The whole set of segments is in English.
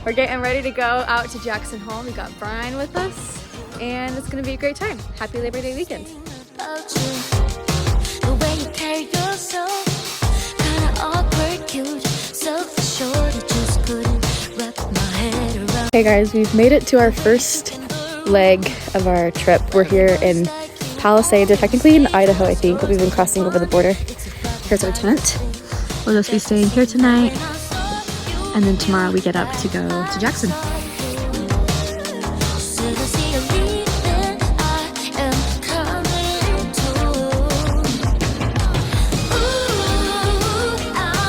We're getting ready to go out to Jackson Hole. We got Brian with us, and it's gonna be a great time. Happy Labor Day weekend. The way you carry yourself, kinda awkward, cute, so for sure you just couldn't wrap my head around. Hey guys, we've made it to our first leg of our trip. We're here in Palisades, or technically in Idaho, I think, but we've been crossing over the border. Here's our tent. We'll just be staying here tonight, and then tomorrow we get up to go to Jackson.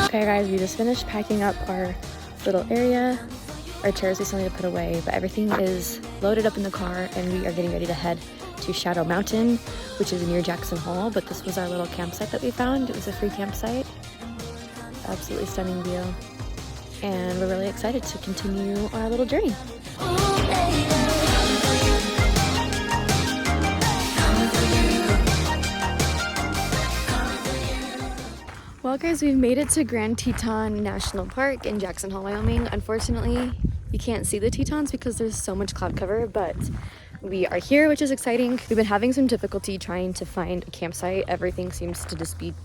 Okay guys, we just finished packing up our little area. Our chairs we still need to put away, but everything is loaded up in the car, and we are getting ready to head to Shadow Mountain, which is near Jackson Hole. But this was our little campsite that we found. It was a free campsite. Absolutely stunning view, and we're really excited to continue on our little journey. Well guys, we've made it to Grand Teton National Park in Jackson Hole, Wyoming. Unfortunately, you can't see the Tetons because there's so much cloud cover, but we are here, which is exciting. We've been having some difficulty trying to find a campsite. Everything seems to just be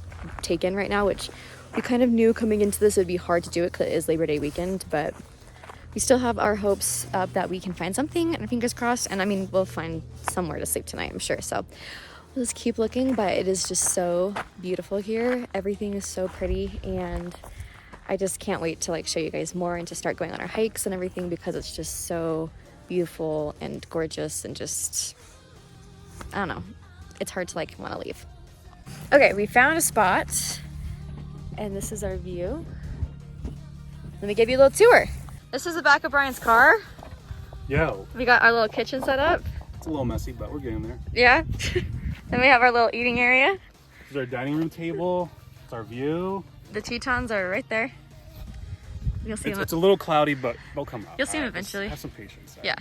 taken right now, which we kind of knew coming into this it would be hard to do it because it is Labor Day weekend, but we still have our hopes up that we can find something, and fingers crossed. And I mean, we'll find somewhere to sleep tonight, I'm sure. So we'll just keep looking, but it is just so beautiful here. Everything is so pretty, and I just can't wait to like show you guys more and to start going on our hikes and everything, because it's just so beautiful and gorgeous, and just, I don't know, it's hard to like want to leave. Okay, we found a spot, and this is our view. Let me give you a little tour. This is the back of Brian's car. Yo. We got our little kitchen set up. It's a little messy, but we're getting there. Yeah. Then we have our little eating area. This is our dining room table. It's our view. The Tetons are right there. You'll see them. It's a little cloudy, but they'll come out. You'll see them eventually. Have some patience. Yeah.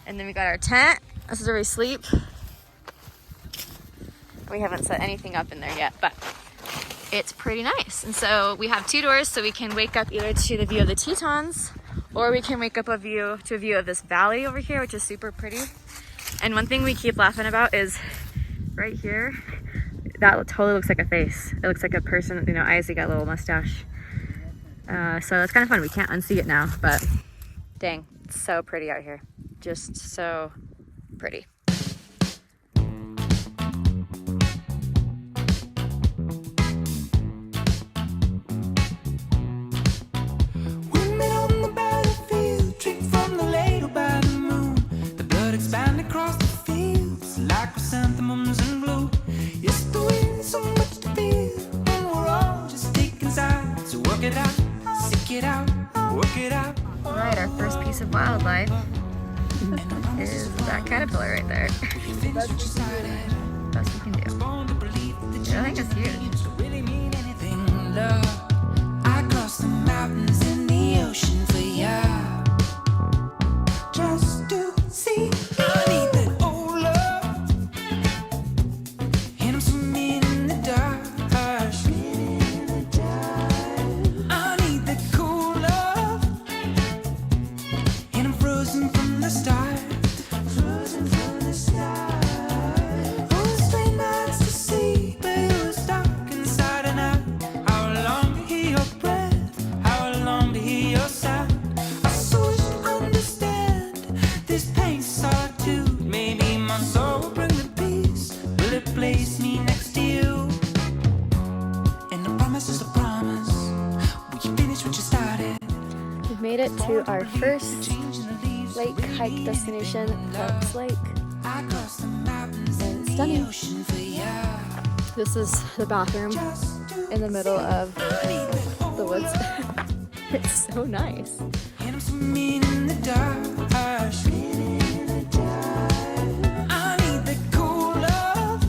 And then we got our tent. This is where we sleep. We haven't set anything up in there yet, but it's pretty nice. And so we have two doors, so we can wake up either to the view of the Tetons, or we can wake up to a view of this valley over here, which is super pretty. And one thing we keep laughing about is right here, that totally looks like a face. It looks like a person, you know, Isaac got a little mustache. So that's kind of fun. We can't unsee it now, but dang, it's so pretty out here. Just so pretty. Alright, our first piece of wildlife is that caterpillar right there. Best we can do. I think it's huge. I cross the mountains and the ocean for ya. Just to see. I need that old love, and I'm swimming in the dark. I need that cool love, and I'm frozen from the start. Frozen from the start. Oh, straight lines to see, but it was dark inside and out. How long to hear your breath? How long to hear your sigh? I so wish to understand this pain solitude. Maybe my soul will bring the peace. Will it place me next to you? And the promise is a promise. Will you finish what you started? We've made it to our first lake hike destination, Phelps Lake. And it's stunning. This is the bathroom in the middle of the woods. It's so nice. I need the cool love,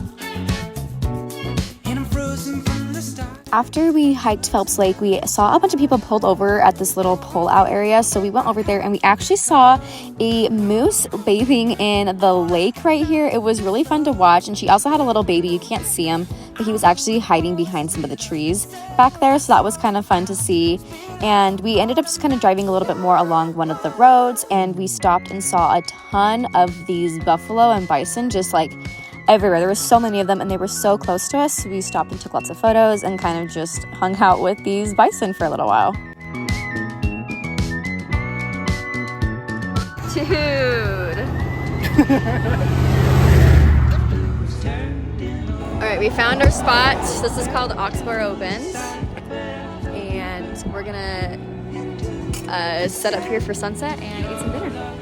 and I'm frozen from the start. After we hiked Phelps Lake, we saw a bunch of people pulled over at this little pull-out area. So we went over there and we actually saw a moose bathing in the lake right here. It was really fun to watch. And she also had a little baby. You can't see him, but he was actually hiding behind some of the trees back there. So that was kind of fun to see. And we ended up just kind of driving a little bit more along one of the roads. And we stopped and saw a ton of these buffalo and bison just like everywhere. There were so many of them and they were so close to us. So we stopped and took lots of photos and kind of just hung out with these bison for a little while. Dude. All right, we found our spot. This is called Oxborough Bend. And we're gonna set up here for sunset and eat some dinner.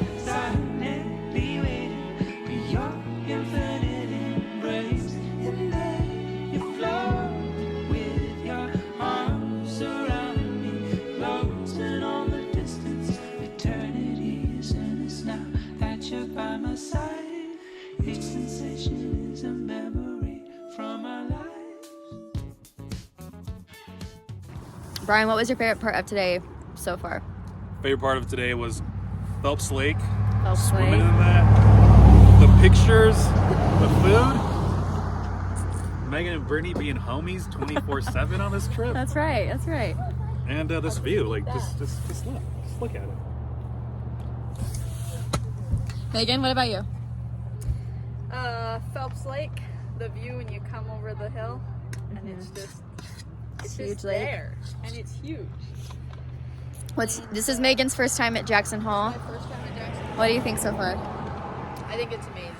Brian, what was your favorite part of today so far? Favorite part of today was Phelps Lake. Phelps Swimming Lake. in that. The pictures, the food. Megan and Brittany being homies 24/7 on this trip. That's right. That's right. And this view, like just look at it. Megan, what about you? Phelps Lake, the view when you come over the hill, and it's Huge just lake. there, and it's huge. This is Megan's first time at Jackson Hall. My first time at Jackson. What do you think so far? I think it's amazing,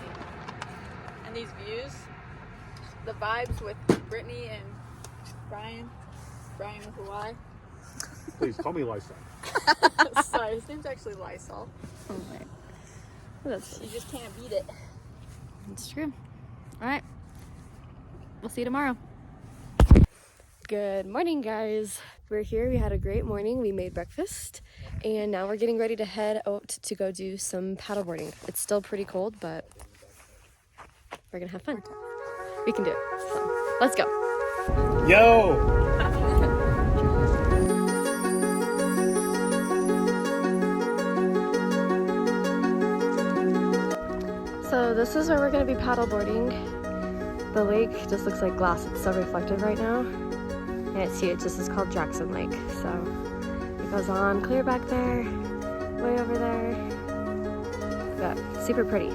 and these views, the vibes with Brittany and Brian with a Y. Please call me Lysol. Sorry, his name's actually Lysol. Oh my. You just can't beat it. That's true. All right. We'll see you tomorrow. Good morning, guys. We're here. We had a great morning. We made breakfast, and now we're getting ready to head out to go do some paddleboarding. It's still pretty cold, but we're gonna have fun. We can do it. So let's go. Yo! So this is where we're going to be paddleboarding. The lake just looks like glass. It's so reflective right now. And it's huge. This is called Jackson Lake. So it goes on clear back there, way over there. But super pretty.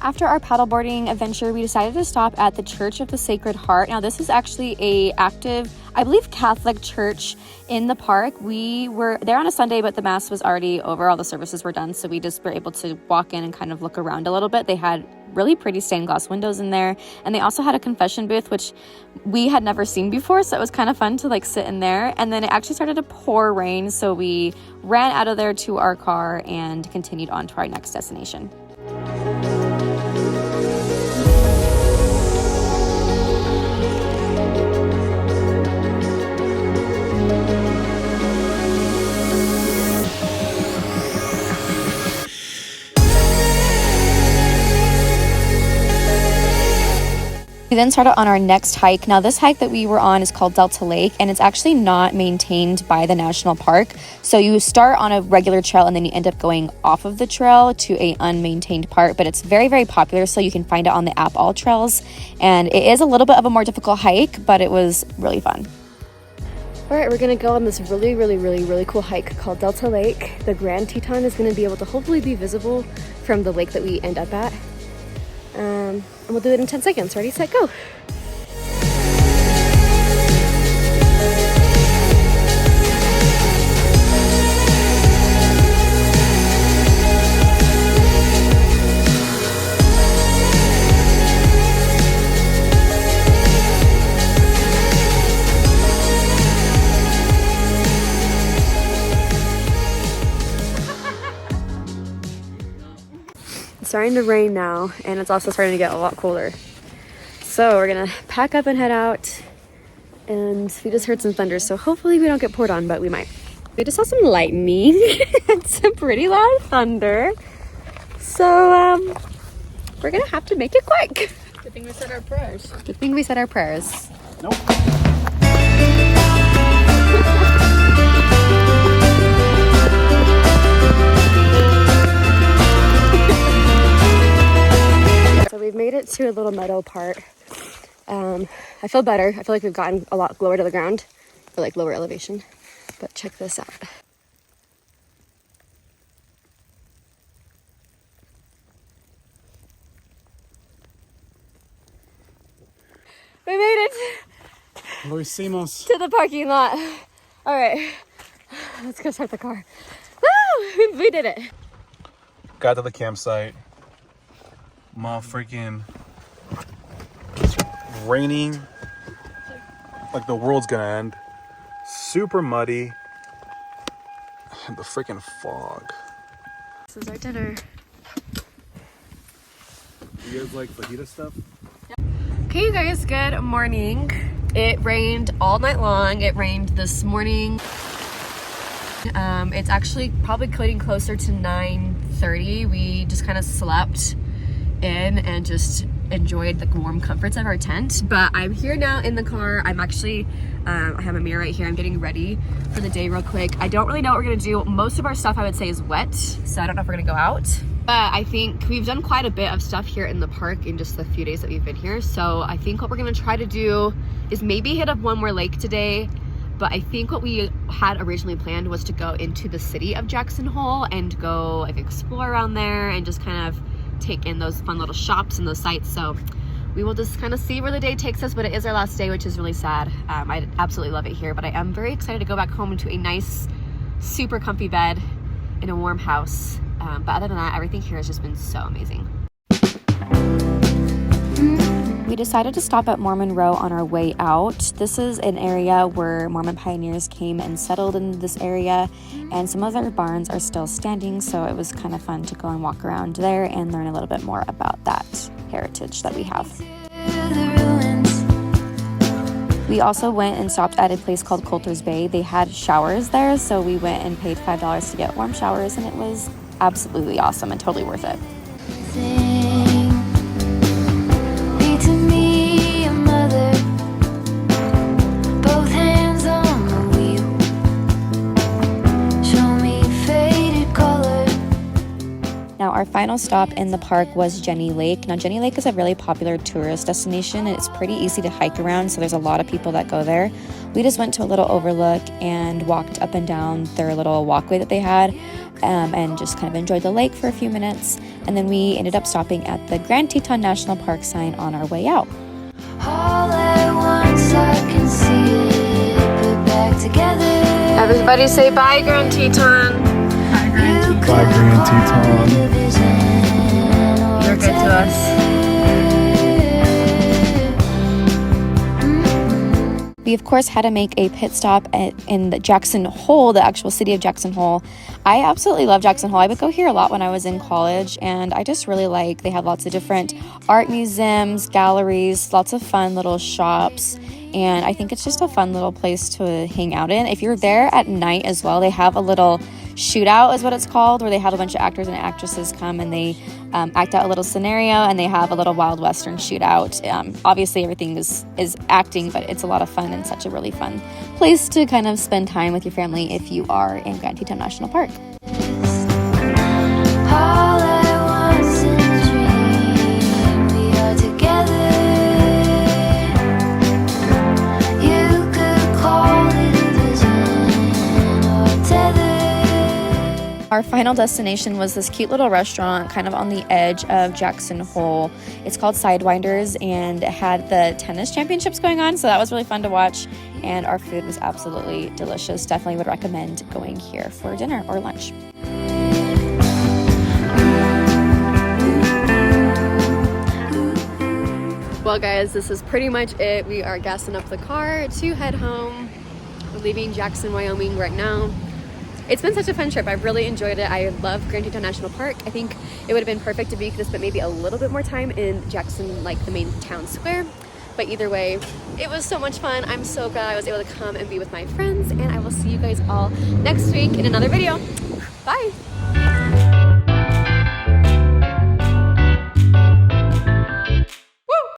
After our paddleboarding adventure, we decided to stop at the Church of the Sacred Heart. Now, this is actually a active, I believe, Catholic church in the park. We were there on a Sunday, but the mass was already over. All the services were done, so we just were able to walk in and kind of look around a little bit. They had really pretty stained glass windows in there, and they also had a confession booth, which we had never seen before, so it was kind of fun to like sit in there. And then it actually started to pour rain, so we ran out of there to our car and continued on to our next destination. We then started on our next hike. Now, this hike that we were on is called Delta Lake, and it's actually not maintained by the national park. So you start on a regular trail and then you end up going off of the trail to a unmaintained part, but it's very, very popular, so you can find it on the app All Trails. And it is a little bit of a more difficult hike, but it was really fun. All right, we're gonna go on this really cool hike called Delta Lake. The Grand Teton is gonna be able to hopefully be visible from the lake that we end up at. And we'll do it in 10 seconds. Ready, set, go. It's starting to rain now, and it's also starting to get a lot colder. So we're gonna pack up and head out. And we just heard some thunder, so hopefully we don't get poured on, but we might. We just saw some lightning and some pretty loud thunder. So we're gonna have to make it quick. Good thing we said our prayers. Good thing we said our prayers. Nope. So we've made it to a little meadow part. I feel better. I feel like we've gotten a lot lower to the ground, or like lower elevation. But check this out. We made it Lo hicimos. to the parking lot. All right, let's go start the car. Woo! We did it. Got to the campsite. Freaking raining. Like the world's gonna end. Super muddy. And the freaking fog. This is our dinner. You guys like fajita stuff? Okay, you guys, good morning. It rained all night long. It rained this morning. It's actually probably getting closer to 9:30. We just kind of slept in and just enjoyed the warm comforts of our tent. But I'm here now in the car. I'm actually, I have a mirror right here. I'm getting ready for the day real quick. I don't really know what we're gonna do. Most of our stuff I would say is wet, so I don't know if we're gonna go out. But I think we've done quite a bit of stuff here in the park in just the few days that we've been here. So I think what we're gonna try to do is maybe hit up one more lake today. But I think what we had originally planned was to go into the city of Jackson Hole and go like explore around there and just kind of take in those fun little shops and those sites. So we will just kind of see where the day takes us, but it is our last day, which is really sad. I absolutely love it here, but I am very excited to go back home into a nice, super comfy bed in a warm house. But other than that, everything here has just been so amazing. We decided to stop at Mormon Row on our way out. This is an area where Mormon pioneers came and settled in this area, and some of their barns are still standing, so it was kind of fun to go and walk around there and learn a little bit more about that heritage that we have. We also went and stopped at a place called Coulter's Bay. They had showers there, so we went and paid $5 to get warm showers, and it was absolutely awesome and totally worth it. Now, our final stop in the park was Jenny Lake. Now, Jenny Lake is a really popular tourist destination, and it's pretty easy to hike around, so there's a lot of people that go there. We just went to a little overlook and walked up and down their little walkway that they had, and just kind of enjoyed the lake for a few minutes. And then we ended up stopping at the Grand Teton National Park sign on our way out. All at once I can see it put back together. Everybody say bye, Grand Teton. Bye, Grand Teton. You're good to us. We, of course, had to make a pit stop in the Jackson Hole, the actual city of Jackson Hole. I absolutely love Jackson Hole. I would go here a lot when I was in college, and I just really like, they have lots of different art museums, galleries, lots of fun little shops, and I think it's just a fun little place to hang out in. If you're there at night as well, they have a little shootout is what it's called, where they have a bunch of actors and actresses come and they act out a little scenario, and they have a little Wild Western shootout. Obviously everything is acting, but it's a lot of fun and such a really fun place to kind of spend time with your family if you are in Grand Teton National Park. All at once in a dream, we are together. You could call it a vision or a tether. Our final destination was this cute little restaurant kind of on the edge of Jackson Hole. It's called Sidewinders, and it had the tennis championships going on, so that was really fun to watch, and our food was absolutely delicious. Definitely would recommend going here for dinner or lunch. Well guys, this is pretty much it. We are gassing up the car to head home. We're leaving Jackson, Wyoming right now. it's been such a fun trip. I've really enjoyed it. I love Grand Teton National Park. I think it would have been perfect if we could have spent maybe a little bit more time in Jackson, like the main town square. But either way, it was so much fun. I'm so glad I was able to come and be with my friends, and I will see you guys all next week in another video. Bye.